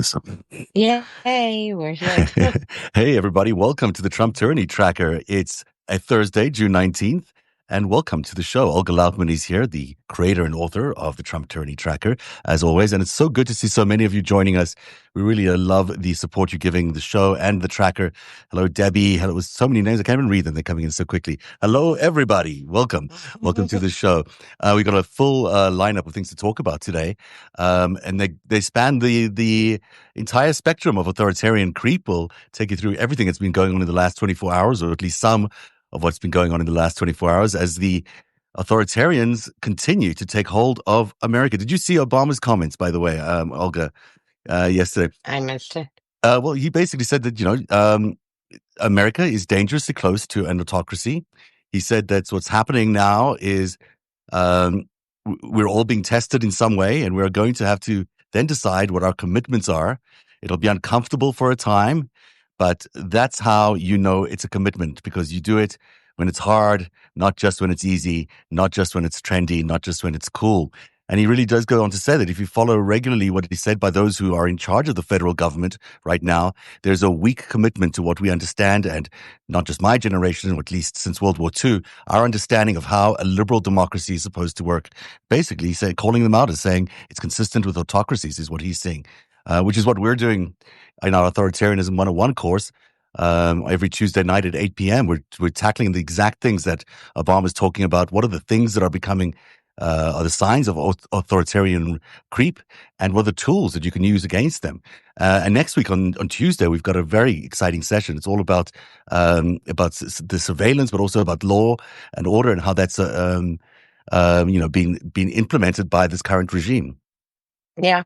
Awesome. Yay, we're here. Hey, everybody. Welcome to the Trump Tyranny Tracker. It's a Thursday, June 19th, and welcome to the show. Olga Lautman is here, the creator and author of the Trump Tyranny Tracker, as always. And it's so good to see so many of you joining us. We really love the support you're giving the show and the tracker. Hello, Debbie. Hello, with so many names. I can't even read them. They're coming in so quickly. Hello, everybody. Welcome. Welcome to the show. We got a full lineup of things to talk about today. And they span the entire spectrum of authoritarian creep. We'll take you through everything that's been going on in the last 24 hours, or at least some of what's been going on in the last 24 hours as the authoritarians continue to take hold of America. Did you see Obama's comments, by the way, Olga, yesterday? I missed it. Well, he basically said that, America is dangerously close to an autocracy. He said that what's happening now is um, we're all being tested in some way, and we're going to have to then decide what our commitments are. It'll be uncomfortable for a time, but that's how you know it's a commitment, because you do it when it's hard, not just when it's easy, not just when it's trendy, not just when it's cool. And he really does go on to say that if you follow regularly what is said by those who are in charge of the federal government right now, there's a weak commitment to what we understand, and not just my generation, or at least since World War II, our understanding of how a liberal democracy is supposed to work. Basically, calling them out as saying it's consistent with autocracies is what he's saying, which is what we're doing in our Authoritarianism 101 course. Every Tuesday night at 8 p.m., we're tackling the exact things that Obama's talking about. What are the things that are becoming are the signs of authoritarian creep, and what are the tools that you can use against them? And next week on Tuesday, we've got a very exciting session. It's all about the surveillance, but also about law and order and how that's being implemented by this current regime. Yeah.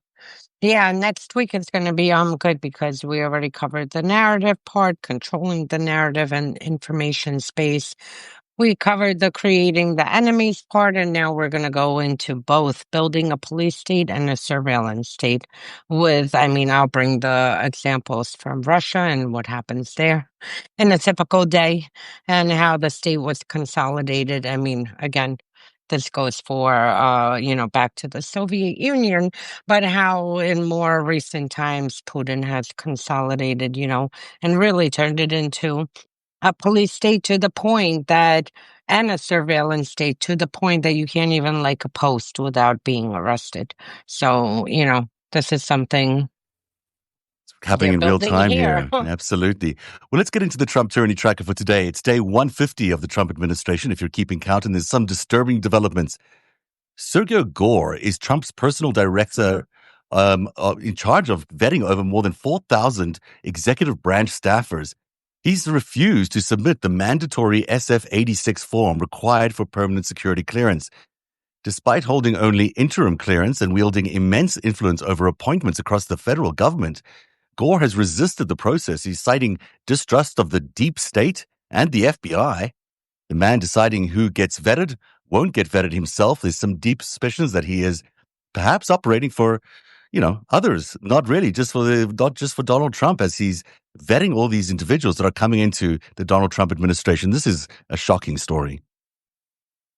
Next week it's going to be good because we already covered the narrative part, controlling the narrative and information space. We covered the creating the enemies part, and now we're going to go into both building a police state and a surveillance state I'll bring the examples from Russia and what happens there in a typical day and how the state was consolidated. Again, this goes for, back to the Soviet Union, but how in more recent times Putin has consolidated, and really turned it into a police state to the point that, and a surveillance state to the point that you can't even like a post without being arrested. So, this is something Happening in real time here. here. Absolutely. Well, let's get into the Trump Tyranny Tracker for today. It's day 150 of the Trump administration, if you're keeping count, and there's some disturbing developments. Sergio Gore is Trump's personal director in charge of vetting over more than 4,000 executive branch staffers. He's refused to submit the mandatory SF-86 form required for permanent security clearance. Despite holding only interim clearance and wielding immense influence over appointments across the federal government, Gore has resisted the process. He's citing distrust of the deep state and the FBI. The man deciding who gets vetted won't get vetted himself. There's some deep suspicions that he is perhaps operating for, others, not just for Donald Trump, as he's vetting all these individuals that are coming into the Donald Trump administration. This is a shocking story.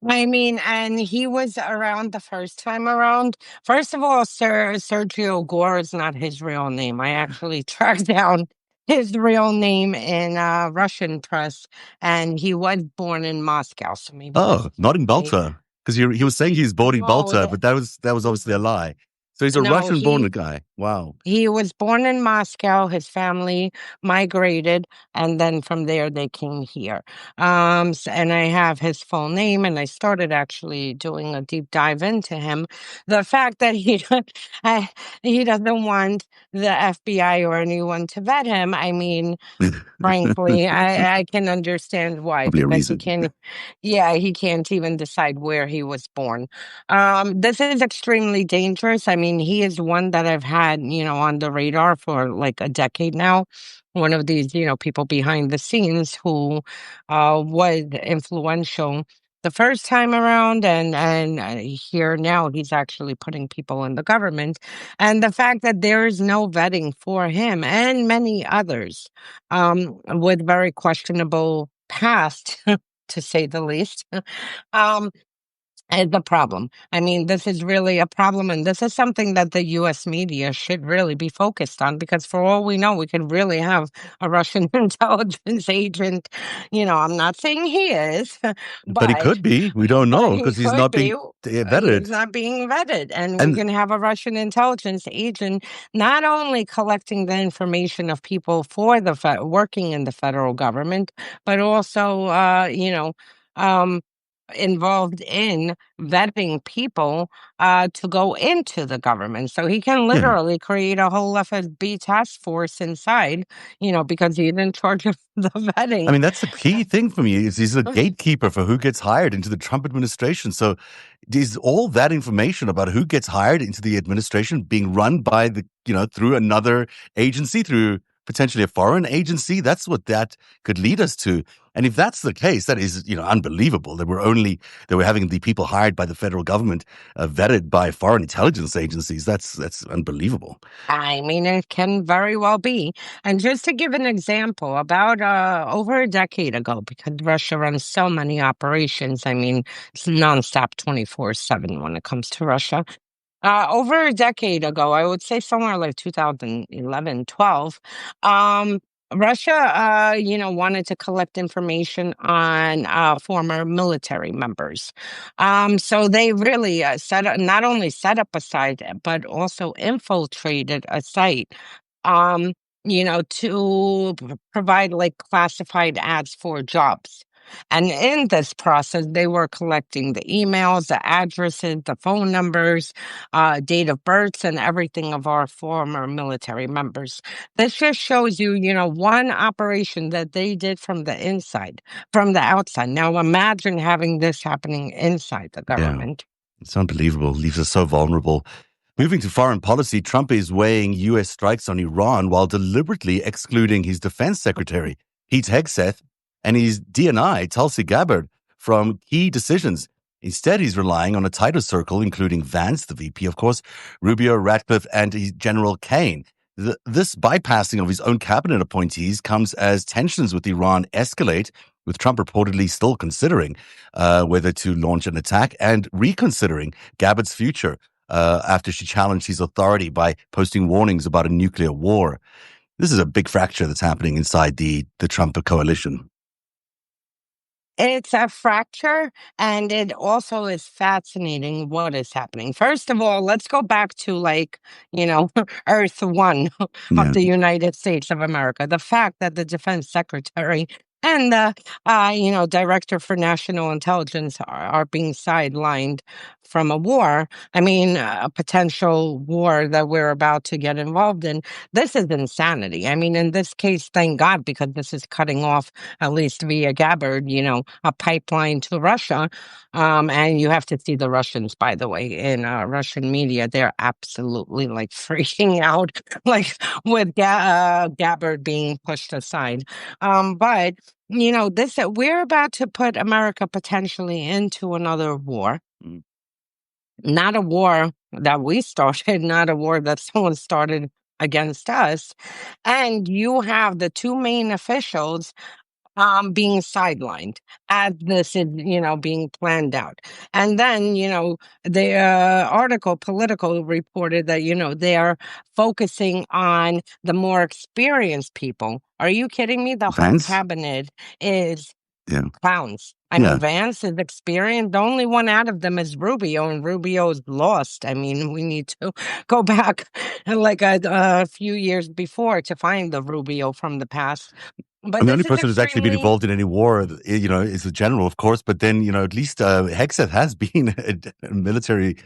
And he was around the first time around. First of all, Sergio Gore is not his real name. I actually tracked down his real name in Russian press, and he was born in Moscow. So maybe not in Balta, because he was saying he's born in Balta, but that was obviously a lie. So he's a Russian-born guy. Wow. He was born in Moscow. His family migrated, and then from there they came here. And I have his full name, and I started actually doing a deep dive into him. The fact that he doesn't want the FBI or anyone to vet him, frankly, I can understand why. Probably a because reason. he can't even decide where he was born. This is extremely dangerous. He is one that I've had, on the radar for like a decade now. One of these, people behind the scenes who was influential the first time around, and here now he's actually putting people in the government. And the fact that there is no vetting for him and many others with very questionable past, to say the least, The problem. I mean, this is really a problem, and this is something that the U.S. media should really be focused on because, for all we know, we could really have a Russian intelligence agent. I'm not saying he is, But he could but be. We don't know he because he's could not be. being He's vetted. not being vetted, and we And can have a Russian intelligence agent not only collecting the information of people for the working in the federal government, but also, um, involved in vetting people to go into the government. So he can yeah, literally create a whole FSB task force inside, because he's in charge of the I vetting. mean, that's the key thing for me is he's a gatekeeper for who gets hired into the Trump administration. So is all that information about who gets hired into the administration being run by through another agency, through potentially a foreign agency? That's what that could lead us to. And if that's the case, that is, unbelievable that we're having the people hired by the federal government vetted by foreign intelligence agencies. That's unbelievable. I mean, it can very well be. And just to give an example, about over a decade ago, because Russia runs so many operations, I mean, it's nonstop 24/7 when it comes to Russia. Over a decade ago, I would say somewhere like 2011, 12, Russia, wanted to collect information on former military members. So they really not only set up a site, but also infiltrated a site, um, to provide like classified ads for jobs. And in this process, they were collecting the emails, the addresses, the phone numbers, date of births, and everything of our former military members. This just shows you, one operation that they did from the inside, from the outside. Now imagine having this happening inside the Yeah. government. It's unbelievable. Leaves us so vulnerable. Moving to foreign policy, Trump is weighing U.S. strikes on Iran while deliberately excluding his defense secretary, Pete Hegseth, and his DNI, Tulsi Gabbard, from key decisions. Instead, he's relying on a tighter circle, including Vance, the VP, of course, Rubio, Ratcliffe, and his General Kane. This bypassing of his own cabinet appointees comes as tensions with Iran escalate, with Trump reportedly still considering whether to launch an attack and reconsidering Gabbard's future after she challenged his authority by posting warnings about a nuclear war. This is a big fracture that's happening inside the Trump coalition. It's a fracture, and it also is fascinating what is happening. First of all, let's go back to Earth One of Yeah. the United States of America. The fact that the defense secretary and the director for national intelligence are being sidelined from a war. I mean, a potential war that we're about to get involved in. This is insanity. I mean, in this case, thank God, because this is cutting off, at least via Gabbard, a pipeline to Russia. And you have to see the Russians, by the way, in Russian media. They're absolutely like freaking out, like with Gabbard being pushed aside. But we're about to put America potentially into another war. Mm. Not a war that we started, not a war that someone started against us. And you have the two main officials being sidelined as this is, being planned out. And then, the article, Political, reported that, they are focusing on the more experienced people. Are you kidding me? The whole Vance? cabinet is Yeah. clowns. I Yeah. mean, Vance is experienced. The only one out of them is Rubio, and Rubio's lost. I mean, we need to go back like a few years before to find the Rubio from the past. But And the this only is person who's actually been extremely. involved in any war, is the general, of course. But then, at least Hegseth has been a military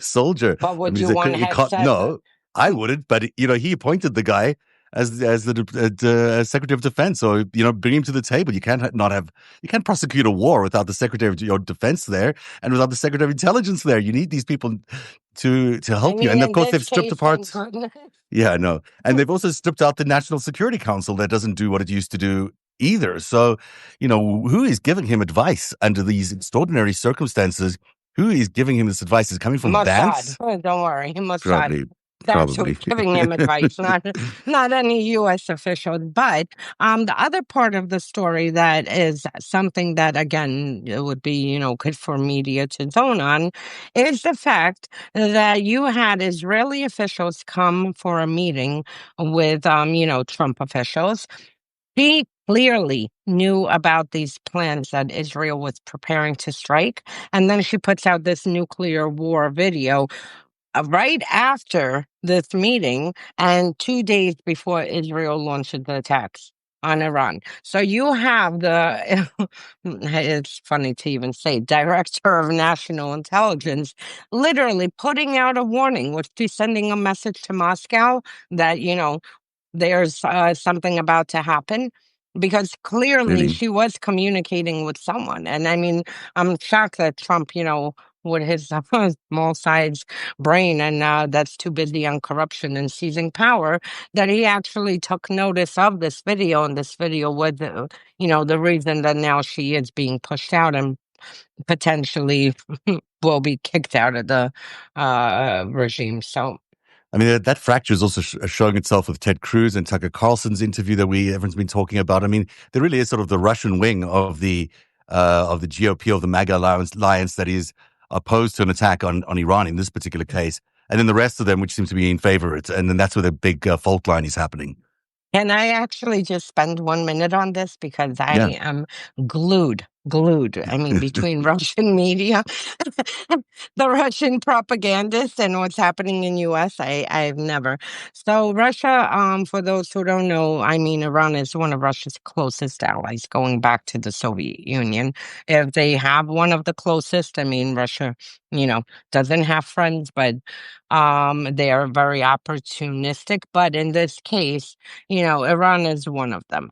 soldier. But I would mean, you want you can't. Hegseth? No, I wouldn't. But he appointed the guy as the Secretary of Defense. So bring him to the table. You can't prosecute a war without the Secretary of your Defense there and without the Secretary of Intelligence there. You need these people to I help you. mean, And of in course, this they've stripped case, thank apart. goodness. Yeah, I know. And they've also stripped out the National Security Council that doesn't do what it used to do either. So, who is giving him advice under these extraordinary circumstances? Who is giving him this advice is coming from Mossad. Vance? Oh, don't worry, Mossad. Probably. That's who's Probably. giving him advice, not any U.S. official. But the other part of the story that is something that, again, it would be, good for media to zone on is the fact that you had Israeli officials come for a meeting with, Trump officials. She clearly knew about these plans that Israel was preparing to strike. And then she puts out this nuclear war video right after this meeting and 2 days before Israel launched the attacks on Iran. So you have the, it's funny to even say, Director of National Intelligence literally putting out a warning, which she's sending a message to Moscow that, there's something about to happen, because clearly Really. she was communicating with someone. And I mean, I'm shocked that Trump, with his small size brain and that's too busy on corruption and seizing power, that he actually took notice of this video. And this video was, the reason that now she is being pushed out and potentially will be kicked out of the regime. So I mean, that fracture is also showing itself with Ted Cruz and Tucker Carlson's interview that everyone's been talking about. I mean, there really is sort of the Russian wing of the GOP, of the MAGA alliance that is opposed to an attack on Iran in this particular case, and then the rest of them, which seem to be in favor of it, and then that's where the big fault line is happening. can I actually just spend 1 minute on this? Because I Yeah. am glued. I mean, between Russian media, the Russian propagandists, and what's happening in U.S., I've never. So Russia, for those who don't know, I mean, Iran is one of Russia's closest allies, going back to the Soviet Union. If they have one of the closest, I mean, Russia, doesn't have friends, but they are very opportunistic. But in this case, Iran is one of them.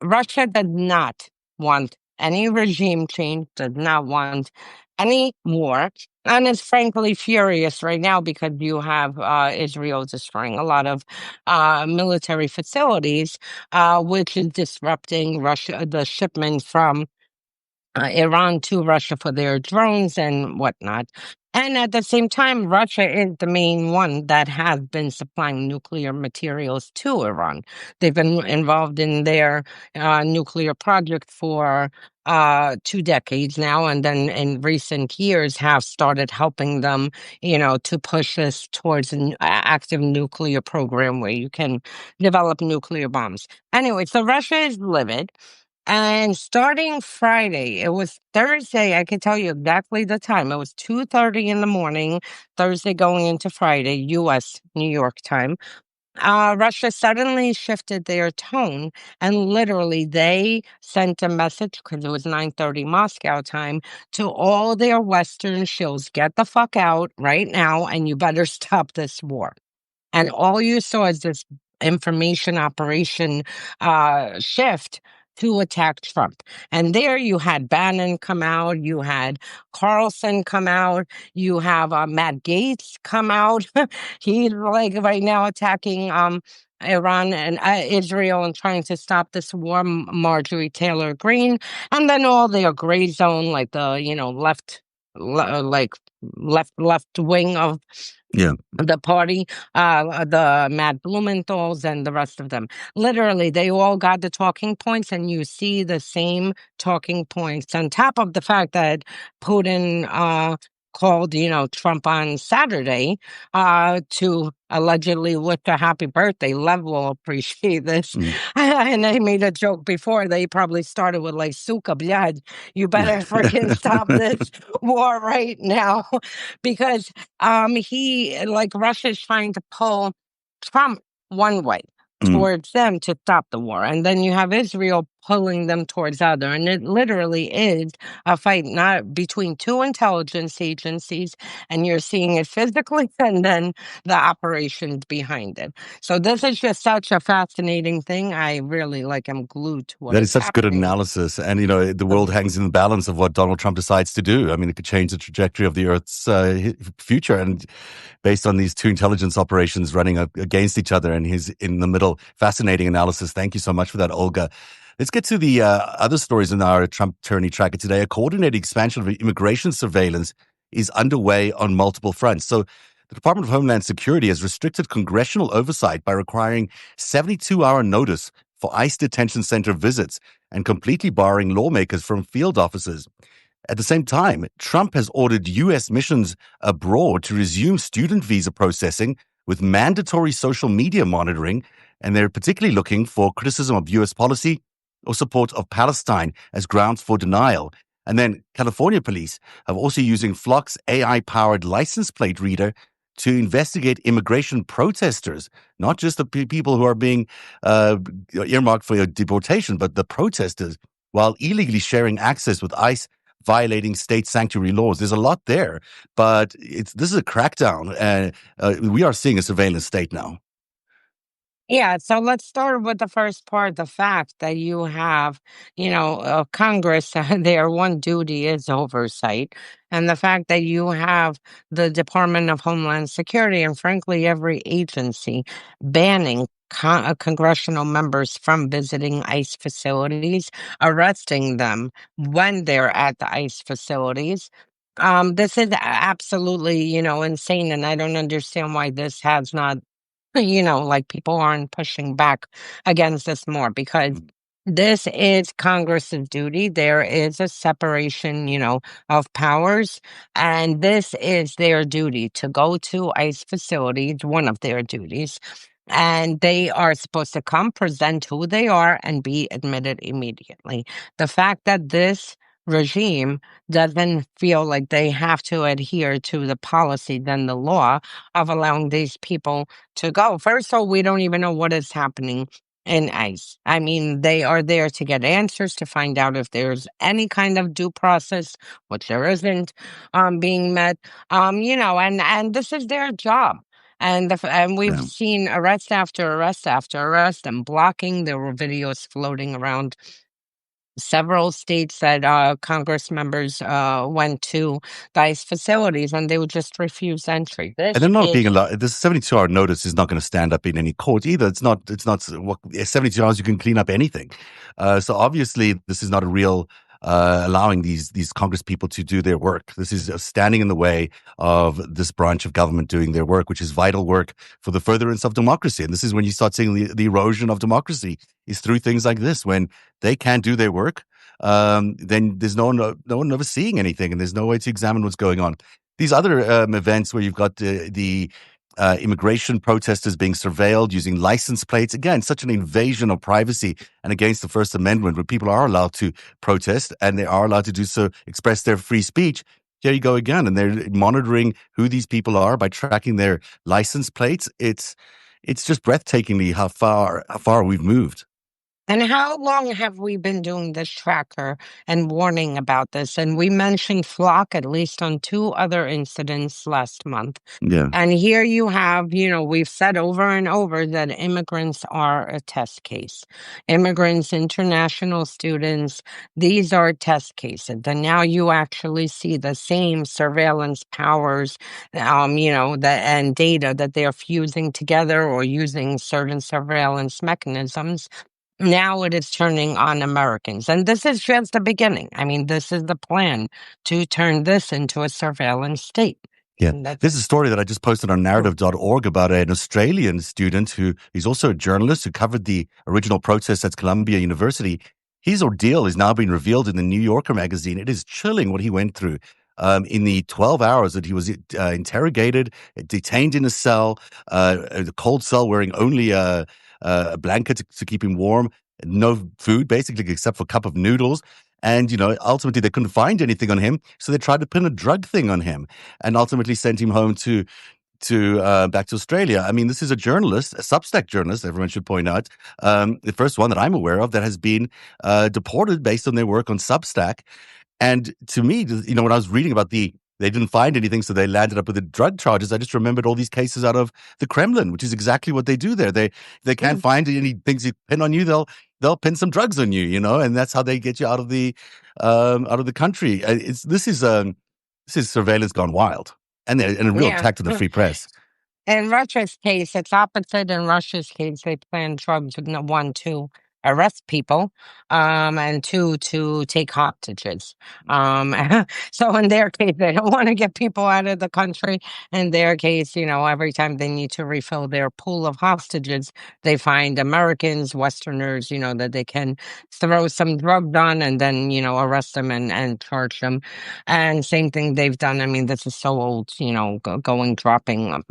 Russia does not want any regime change, does not want any war, and is frankly furious right now because you have Israel destroying a lot of military facilities, which is disrupting the shipment from Iran to Russia for their drones and whatnot. And at the same time, Russia is the main one that has been supplying nuclear materials to Iran. They've been involved in their nuclear project for 2 decades now, and then in recent years have started helping them, to push this towards an active nuclear program where you can develop nuclear bombs. Anyway, so Russia is livid. And starting Friday, it was Thursday, I can tell you exactly the time. It was 2:30 in the morning, Thursday going into Friday, US, New York time. Russia suddenly shifted their tone, and literally they sent a message, because it was 9:30 Moscow time, to all their Western shills: get the fuck out right now, and you better stop this war. And all you saw is this information operation shift to attack Trump. And there you had Bannon come out, you had Carlson come out, you have Matt Gaetz come out. He's like right now attacking Iran and Israel and trying to stop this war. Marjorie Taylor Greene, and then all their gray zone, like the like left wing of Yeah. the party, the Matt Blumenthals and the rest of them. Literally, they all got the talking points, and you see the same talking points. On top of the fact that Putin called, Trump on Saturday to allegedly wish a happy birthday. Lev will appreciate this. And I made a joke before. They probably started with like, suka blood. You better freaking stop this war right now. Because Russia's trying to pull Trump one way towards them to stop the war. And then you have Israel pulling them towards other. And it literally is a fight not between two intelligence agencies, and you're seeing it physically and then the operations behind it. So this is just such a fascinating thing. I really am glued to what That is is such good happening. analysis. And, the world hangs in the balance of what Donald Trump decides to do. I mean, it could change the trajectory of the Earth's future. And based on these two intelligence operations running against each other, and he's in the middle. Fascinating analysis. Thank you so much for that, Olga. Let's get to the other stories in our Trump Tyranny Tracker today. A coordinated expansion of immigration surveillance is underway on multiple fronts. So The Department of Homeland Security has restricted congressional oversight by requiring 72-hour notice for ICE detention center visits and completely barring lawmakers from field offices. At the same time, Trump has ordered U.S. missions abroad to resume student visa processing with mandatory social media monitoring, and they're particularly looking for criticism of U.S. policy or support of Palestine as grounds for denial. And then California police are also using Flock's AI-powered license plate reader to investigate immigration protesters, not just the people who are being earmarked for deportation, but the protesters, while illegally sharing access with ICE, violating state sanctuary laws. There's a lot there, but this is a crackdown, and we are seeing a surveillance state now. Yeah, so let's start with the first part, the fact that you have, Congress, their one duty is oversight. And the fact that you have the Department of Homeland Security and, frankly, every agency banning congressional members from visiting ICE facilities, arresting them when they're at the ICE facilities. This is absolutely, insane. And I don't understand why this has not like people aren't pushing back against this more because this is Congress's duty. There is a separation, of powers, and this is their duty to go to ICE facilities, one of their duties. And they are supposed to come, present who they are, and be admitted immediately. The fact that this regime doesn't feel like they have to adhere to the policy than the law of allowing these people to go. First of all, we don't even know what is happening in ICE. I mean, they are there to get answers, to find out if there's any kind of due process, which there isn't, being met. And this is their job. And we've Yeah. seen arrest after arrest after arrest and blocking. There were videos floating around several states that Congress members went to ICE facilities and they would just refuse entry. And they're not being allowed. This 72-hour notice is not going to stand up in any court either. It's not 72 hours. You can clean up anything. So obviously, this is not a real allowing these Congress people to do their work. This is standing in the way of this branch of government doing their work, which is vital work for the furtherance of democracy. And this is when you start seeing the erosion of democracy is through things like this. When they can't do their work, then there's no one overseeing anything, and there's no way to examine what's going on. These other events where you've got the immigration protesters being surveilled using license plates, again, such an invasion of privacy and against the First Amendment, where people are allowed to protest and they are allowed to do so, express their free speech. Here you go again, and they're monitoring who these people are by tracking their license plates. It's just breathtakingly how far we've moved. And how long have we been doing this tracker and warning about this? And we mentioned Flock at least on 2 other incidents last month. Yeah. And here you have, we've said over and over that immigrants are a test case. Immigrants, international students, these are test cases. And now you actually see the same surveillance powers, and data that they're fusing together or using certain surveillance mechanisms. Now it is turning on Americans. And this is just the beginning. I mean, this is the plan to turn this into a surveillance state. Yeah. There's a story that I just posted on narrative.org about an Australian student who is also a journalist who covered the original protests at Columbia University. His ordeal is now being revealed in the New Yorker magazine. It is chilling what he went through in the 12 hours that he was interrogated, detained in a cell, a cold cell wearing only a blanket to keep him warm, no food basically except for a cup of noodles. And, ultimately they couldn't find anything on him. So they tried to pin a drug thing on him and ultimately sent him home to back to Australia. I mean, this is a journalist, a Substack journalist, everyone should point out. The first one that I'm aware of that has been deported based on their work on Substack. And to me, when I was reading about they didn't find anything, so they landed up with the drug charges. I just remembered all these cases out of the Kremlin, which is exactly what they do there. They can't find any things you pin on you, they'll pin some drugs on you, and that's how they get you out of the country. This is surveillance gone wild, and a real attack to the free press. In Russia's case, it's opposite. In Russia's case, they plan drugs with 1, 2 arrest people, and two, to take hostages. So in their case, they don't want to get people out of the country. In their case, every time they need to refill their pool of hostages, they find Americans, Westerners, that they can throw some drugs on and then, arrest them and charge them. And same thing they've done. I mean, this is so old, going dropping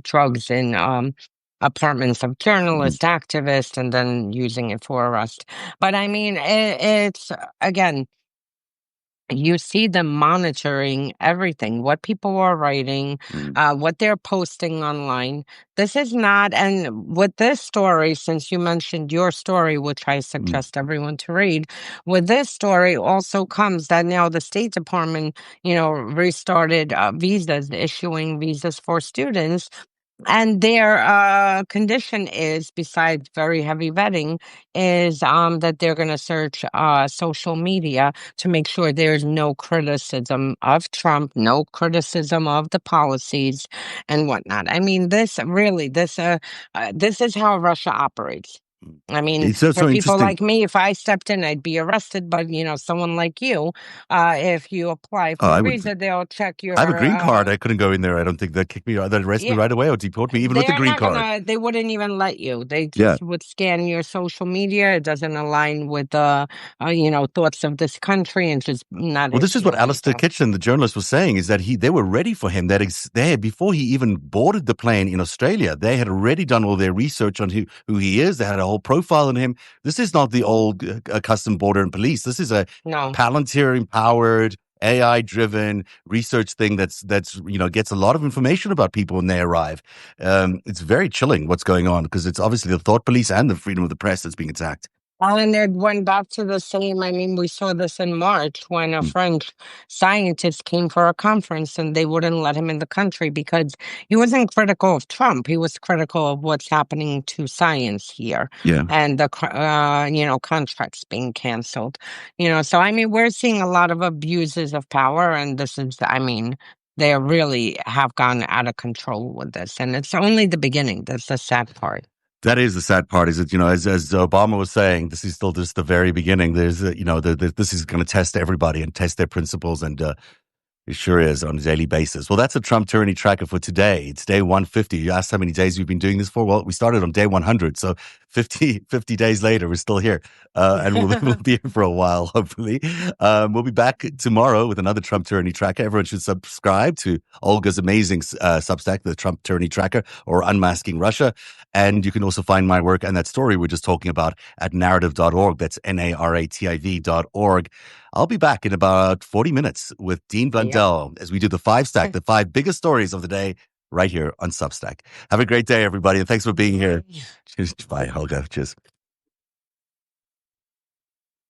drugs in apartments of Mhm. journalists, activists, and then using it for arrest. But I mean, it's again, you see them monitoring everything, what people are writing, Mm. what they're posting online. This is not, and with this story, since you mentioned your story, which I Mm. suggest everyone to read, with this story also comes that now the State Department, restarted visas, issuing visas for students, and their condition is, besides very heavy vetting, is that they're going to search social media to make sure there's no criticism of Trump, no criticism of the policies and whatnot. I mean, this is how Russia operates. I mean, It's so, for so people interesting. like me, if I stepped in, I'd be arrested. But someone like you, if you apply Oh, for a visa, they'll check I have a your green card. I couldn't go in there. I don't think they'd kick me out. They'd arrest me yeah. right away or deport me, even with the They're green not card. gonna, they wouldn't even let you. They Yeah. just would scan your social media. It doesn't align with the, thoughts of this country and just not Well, this is issue what a Alistair visa. Kitchen, the journalist, was saying, is that they were ready for him. They before he even boarded the plane in Australia, they had already done all their research on who he is. They had a whole profile on him. This is not the old custom border and police. This is a No. Palantir empowered, AI driven research thing that's gets a lot of information about people when they arrive. It's very chilling what's going on because it's obviously the thought police and the freedom of the press that's being attacked. And it went back to the same. I mean, we saw this in March when a Mm. French scientist came for a conference and they wouldn't let him in the country because he wasn't critical of Trump. He was critical of what's happening to science here Yeah. and the, contracts being canceled. So I mean, we're seeing a lot of abuses of power, and this is, I mean, they really have gone out of control with this, and it's only the beginning. That's the sad part. That is the sad part. Is that as Obama was saying, this is still just the very beginning. There's this is going to test everybody and test their principles, and it sure is on a daily basis. Well, that's a Trump Tyranny Tracker for today. It's day 150. You asked how many days we've been doing this for. Well, we started on day 100. So 50 days later, we're still here. And we'll be here for a while, hopefully. We'll be back tomorrow with another Trump Tyranny Tracker. Everyone should subscribe to Olga's amazing Substack, the Trump Tyranny Tracker, or Unmasking Russia. And you can also find my work and that story we're just talking about at narativ.org. That's NARATIV.org. I'll be back in about 40 minutes with Dean Blundell as we do the 5-stack, the 5 biggest stories of the day right here on Substack. Have a great day, everybody, and thanks for being here. Cheers. Bye, Helga. Cheers.